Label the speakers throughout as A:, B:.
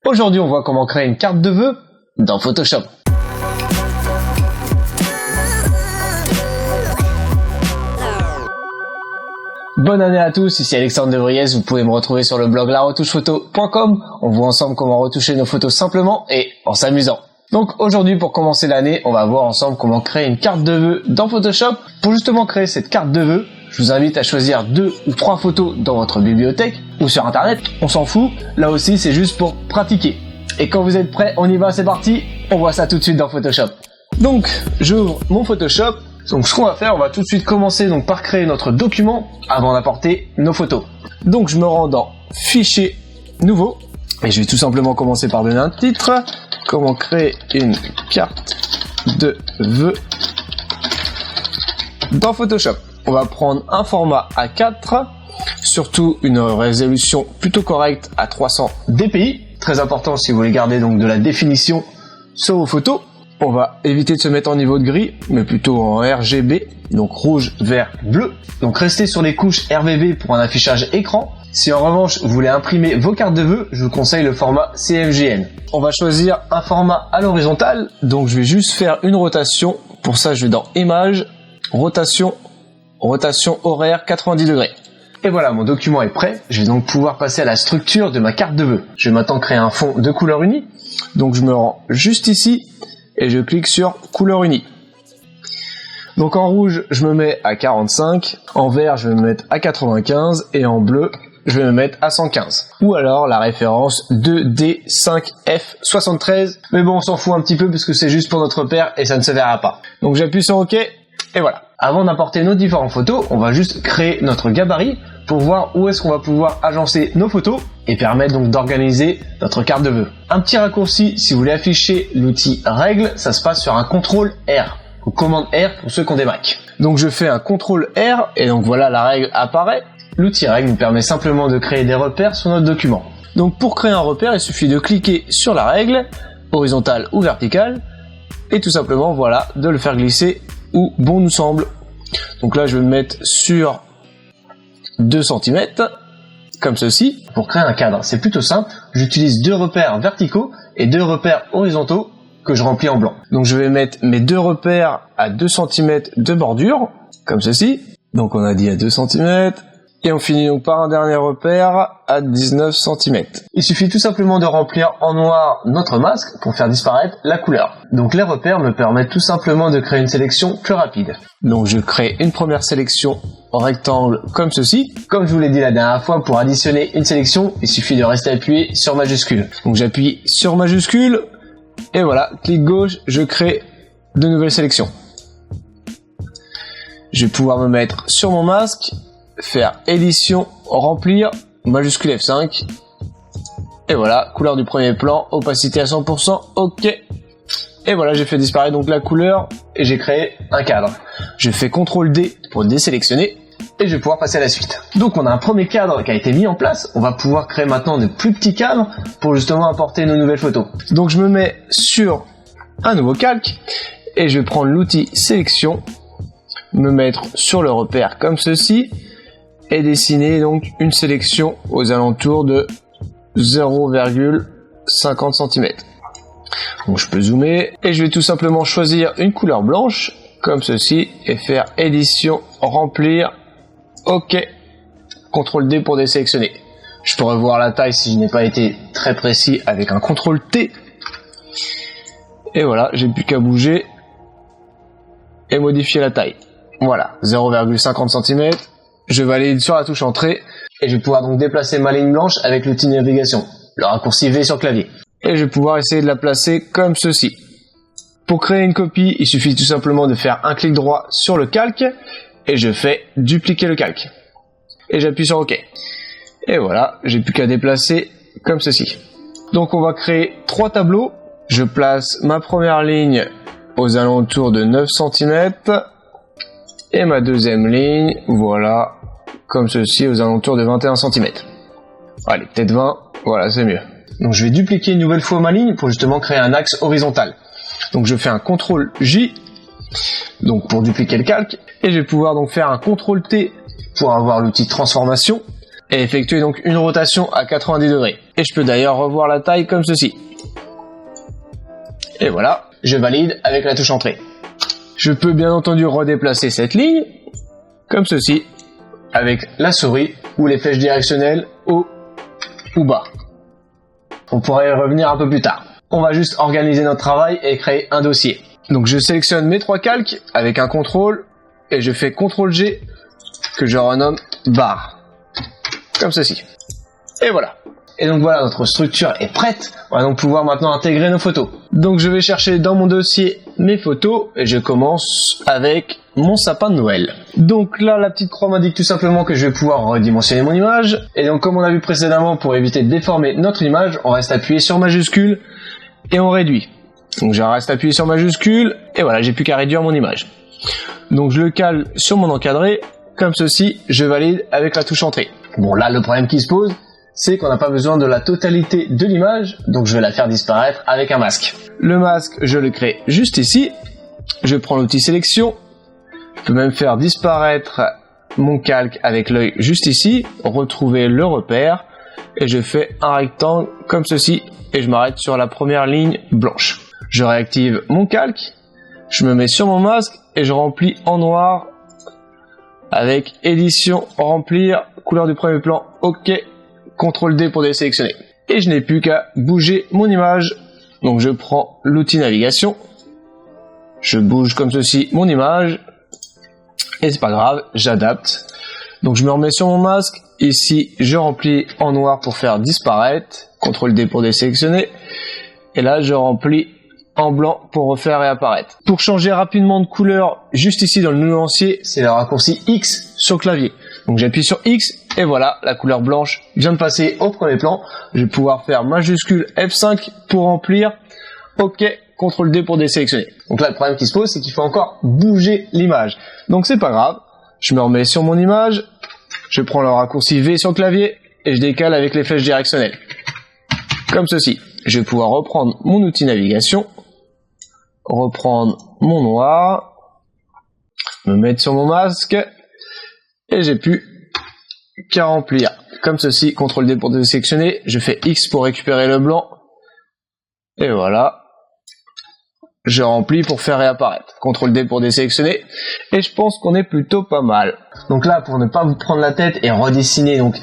A: Aujourd'hui, on voit comment créer une carte de vœux dans Photoshop. Bonne année à tous, ici Alexandre de Vries, vous pouvez me retrouver sur le blog laretouchephoto.com. On voit ensemble comment retoucher nos photos simplement et en s'amusant. Donc aujourd'hui, pour commencer l'année, on va voir ensemble comment créer une carte de vœux dans Photoshop. Pour justement créer cette carte de vœux, je vous invite à choisir 2 ou 3 photos dans votre bibliothèque ou sur internet, on s'en fout. Là aussi, c'est juste pour pratiquer. Et quand vous êtes prêts, on y va, c'est parti. On voit ça tout de suite dans Photoshop. Donc, j'ouvre mon Photoshop. Donc ce qu'on va faire, on va tout de suite commencer donc par créer notre document avant d'apporter nos photos. Donc je me rends dans Fichier, Nouveau, et je vais tout simplement commencer par donner un titre. Comment créer une carte de vœux dans Photoshop. On va prendre un format A4, surtout une résolution plutôt correcte à 300 dpi. Très important si vous voulez garder donc de la définition sur vos photos. On va éviter de se mettre en niveau de gris, mais plutôt en RGB, donc rouge, vert, bleu. Donc restez sur les couches RGB pour un affichage écran. Si en revanche vous voulez imprimer vos cartes de vœux, je vous conseille le format CMJN. On va choisir un format à l'horizontale, donc je vais juste faire une rotation. Pour ça je vais dans Images, Rotation horaire 90 degrés. Et voilà, mon document est prêt. Je vais donc pouvoir passer à la structure de ma carte de vœux. Je vais maintenant créer un fond de couleur unie. Donc je me rends juste ici et je clique sur couleur unie. Donc en rouge, je me mets à 45, en vert, je vais me mettre à 95 et en bleu, je vais me mettre à 115. Ou alors la référence 2D5F73. Mais bon, on s'en fout un petit peu parce que c'est juste pour notre repère et ça ne se verra pas. Donc j'appuie sur OK et voilà. Avant d'apporter nos différentes photos, on va juste créer notre gabarit pour voir où est-ce qu'on va pouvoir agencer nos photos et permettre donc d'organiser notre carte de vœux. Un petit raccourci, si vous voulez afficher l'outil règle, ça se passe sur un CTRL R ou commande R pour ceux qui ont des Mac. Donc je fais un CTRL R et donc voilà, la règle apparaît. L'outil règle nous permet simplement de créer des repères sur notre document. Donc pour créer un repère, il suffit de cliquer sur la règle, horizontale ou verticale, et tout simplement voilà, de le faire glisser où bon nous semble. Donc là je vais me mettre sur 2 cm, comme ceci. Pour créer un cadre, c'est plutôt simple. J'utilise 2 repères verticaux et 2 repères horizontaux que je remplis en blanc. Donc je vais mettre mes 2 repères à 2 cm de bordure, comme ceci. Donc on a dit à 2 cm. Et on finit donc par un dernier repère à 19 cm. Il suffit tout simplement de remplir en noir notre masque pour faire disparaître la couleur. Donc les repères me permettent tout simplement de créer une sélection plus rapide. Donc je crée une première sélection en rectangle comme ceci. Comme je vous l'ai dit la dernière fois, pour additionner une sélection, il suffit de rester appuyé sur majuscule. Donc j'appuie sur majuscule et voilà, clic gauche, je crée de nouvelles sélections. Je vais pouvoir me mettre sur mon masque, faire édition, remplir, majuscule F5, et voilà, couleur du premier plan, opacité à 100%, ok, et voilà, j'ai fait disparaître donc la couleur, et j'ai créé un cadre. Je fais CTRL D pour désélectionner, et je vais pouvoir passer à la suite. Donc on a un premier cadre qui a été mis en place, on va pouvoir créer maintenant de plus petits cadres, pour justement apporter nos nouvelles photos. Donc je me mets sur un nouveau calque, et je vais prendre l'outil sélection, me mettre sur le repère comme ceci, et dessiner donc une sélection aux alentours de 0,50 cm. Donc je peux zoomer et je vais tout simplement choisir une couleur blanche comme ceci et faire édition, remplir, ok, CTRL D pour désélectionner. Je peux revoir la taille si je n'ai pas été très précis avec un CTRL T. Et voilà, j'ai plus qu'à bouger et modifier la taille. Voilà, 0,50 cm. Je valide sur la touche entrée et je vais pouvoir donc déplacer ma ligne blanche avec l'outil de navigation, le raccourci V sur clavier. Et je vais pouvoir essayer de la placer comme ceci. Pour créer une copie, il suffit tout simplement de faire un clic droit sur le calque et je fais dupliquer le calque. Et j'appuie sur OK. Et voilà, j'ai plus qu'à déplacer comme ceci. Donc on va créer 3 tableaux. Je place ma première ligne aux alentours de 9 cm. Et ma deuxième ligne, voilà, comme ceci, aux alentours de 21 cm. Allez, peut-être 20, voilà, c'est mieux. Donc je vais dupliquer une nouvelle fois ma ligne pour justement créer un axe horizontal. Donc je fais un CTRL J, donc pour dupliquer le calque, et je vais pouvoir donc faire un CTRL T pour avoir l'outil de transformation, et effectuer donc une rotation à 90 degrés. Et je peux d'ailleurs revoir la taille comme ceci. Et voilà, je valide avec la touche entrée. Je peux bien entendu redéplacer cette ligne, comme ceci, avec la souris ou les flèches directionnelles haut ou bas. On pourrait y revenir un peu plus tard. On va juste organiser notre travail et créer un dossier. Donc je sélectionne mes 3 calques avec un contrôle et je fais CTRL-G que je renomme barre. Comme ceci. Et voilà. Et donc voilà, notre structure est prête. On va donc pouvoir maintenant intégrer nos photos. Donc je vais chercher dans mon dossier mes photos et je commence avec mon sapin de Noël. Donc là, la petite croix m'indique tout simplement que je vais pouvoir redimensionner mon image. Et donc comme on a vu précédemment, pour éviter de déformer notre image, on reste appuyé sur majuscule et on réduit. Donc je reste appuyé sur majuscule et voilà, j'ai plus qu'à réduire mon image. Donc je le cale sur mon encadré, comme ceci, je valide avec la touche entrée. Bon là, le problème qui se pose, c'est qu'on n'a pas besoin de la totalité de l'image, donc je vais la faire disparaître avec un masque. Le masque, je le crée juste ici. Je prends l'outil sélection. Je peux même faire disparaître mon calque avec l'œil juste ici, retrouver le repère, et je fais un rectangle comme ceci, et je m'arrête sur la première ligne blanche. Je réactive mon calque, je me mets sur mon masque, et je remplis en noir avec édition, remplir, couleur du premier plan, OK, CTRL D pour désélectionner. Et je n'ai plus qu'à bouger mon image. Donc je prends l'outil navigation, je bouge comme ceci mon image, et c'est pas grave, j'adapte. Donc je me remets sur mon masque, ici je remplis en noir pour faire disparaître, CTRL D pour désélectionner, et là je remplis en blanc pour refaire réapparaître. Pour changer rapidement de couleur, juste ici dans le nuancier, c'est le raccourci X sur le clavier. Donc j'appuie sur X et voilà, la couleur blanche vient de passer au premier plan. Je vais pouvoir faire majuscule F5 pour remplir, OK, CTRL D pour désélectionner. Donc là, le problème qui se pose, c'est qu'il faut encore bouger l'image. Donc c'est pas grave, je me remets sur mon image, je prends le raccourci V sur le clavier et je décale avec les flèches directionnelles. Comme ceci. Je vais pouvoir reprendre mon outil navigation, reprendre mon noir, me mettre sur mon masque, et j'ai plus qu'à remplir comme ceci, CTRL D pour désélectionner, je fais X pour récupérer le blanc, et voilà, je remplis pour faire réapparaître, CTRL D pour désélectionner, et je pense qu'on est plutôt pas mal. Donc là, pour ne pas vous prendre la tête et redessiner donc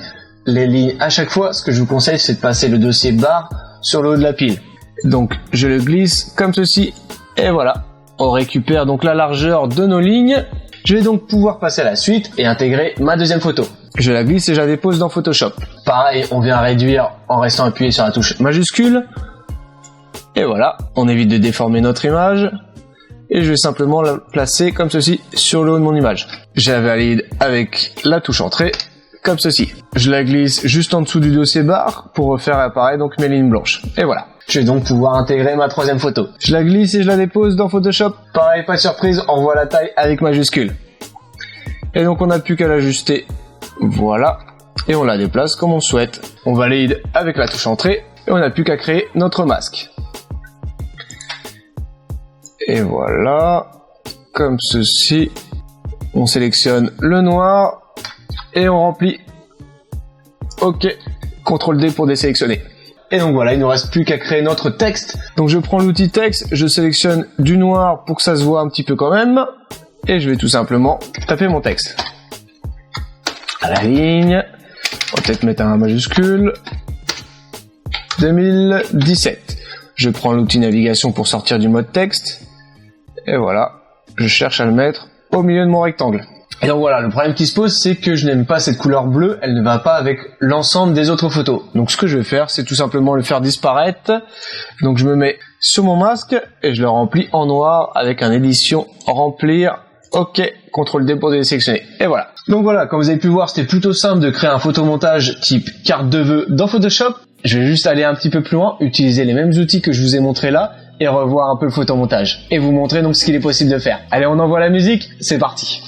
A: les lignes à chaque fois, ce que je vous conseille, c'est de passer le dossier barre sur le haut de la pile. Donc je le glisse comme ceci, et voilà, on récupère donc la largeur de nos lignes. Je vais donc pouvoir passer à la suite et intégrer ma deuxième photo. Je la glisse et je la dépose dans Photoshop. Pareil, on vient réduire en restant appuyé sur la touche majuscule. Et voilà, on évite de déformer notre image. Et je vais simplement la placer comme ceci sur le haut de mon image. Je la valide avec la touche entrée, comme ceci. Je la glisse juste en dessous du dossier barre pour refaire apparaître donc mes lignes blanches. Et voilà. Je vais donc pouvoir intégrer ma troisième photo. Je la glisse et je la dépose dans Photoshop. Pareil, pas de surprise, on voit la taille avec majuscule. Et donc on n'a plus qu'à l'ajuster. Voilà. Et on la déplace comme on souhaite. On valide avec la touche entrée et on n'a plus qu'à créer notre masque. Et voilà. Comme ceci. On sélectionne le noir et on remplit. OK. CTRL D pour désélectionner. Et donc voilà, il ne nous reste plus qu'à créer notre texte. Donc je prends l'outil texte, je sélectionne du noir pour que ça se voit un petit peu quand même. Et je vais tout simplement taper mon texte. À la ligne. On va peut-être mettre un majuscule. 2017. Je prends l'outil navigation pour sortir du mode texte. Et voilà, je cherche à le mettre au milieu de mon rectangle. Et donc voilà, le problème qui se pose, c'est que je n'aime pas cette couleur bleue, elle ne va pas avec l'ensemble des autres photos. Donc ce que je vais faire, c'est tout simplement le faire disparaître. Donc je me mets sur mon masque et je le remplis en noir avec un édition remplir, OK, CTRL D pour désélectionner. Et voilà. Donc voilà, comme vous avez pu voir, c'était plutôt simple de créer un photomontage type carte de vœux dans Photoshop. Je vais juste aller un petit peu plus loin, utiliser les mêmes outils que je vous ai montré là et revoir un peu le photomontage. Et vous montrer donc ce qu'il est possible de faire. Allez, on envoie la musique, c'est parti.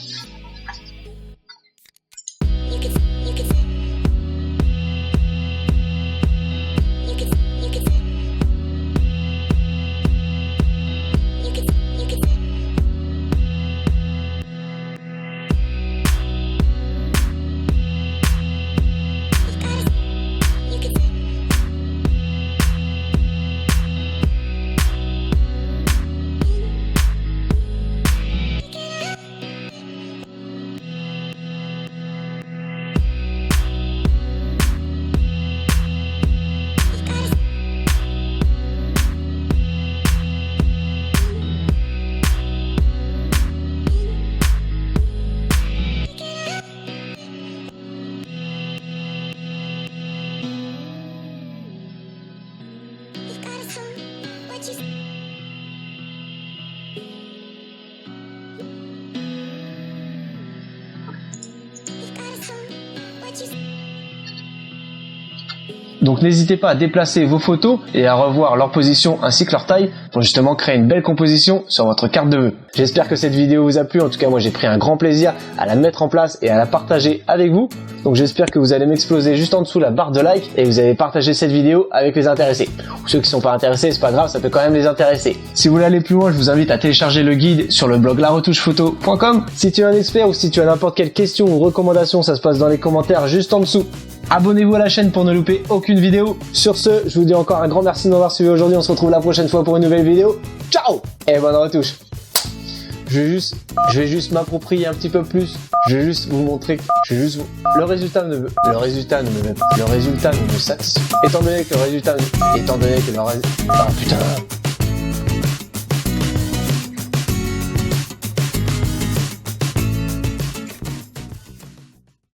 A: Donc n'hésitez pas à déplacer vos photos et à revoir leur position ainsi que leur taille pour justement créer une belle composition sur votre carte de vœux. J'espère que cette vidéo vous a plu, en tout cas moi j'ai pris un grand plaisir à la mettre en place et à la partager avec vous. Donc j'espère que vous allez m'exploser juste en dessous la barre de like et que vous allez partager cette vidéo avec les intéressés. Ou ceux qui sont pas intéressés, c'est pas grave, ça peut quand même les intéresser. Si vous voulez aller plus loin, je vous invite à télécharger le guide sur le blog laretouchephoto.com. Si tu es un expert ou si tu as n'importe quelle question ou recommandation, ça se passe dans les commentaires juste en dessous. Abonnez-vous à la chaîne pour ne louper aucune vidéo. Sur ce, je vous dis encore un grand merci de m'avoir suivi aujourd'hui. On se retrouve la prochaine fois pour une nouvelle vidéo. Ciao et bonne retouche. Je vais juste m'approprier un petit peu plus. Je vais juste vous montrer que le résultat ne me satisfait. Étant donné que le résultat, ah putain.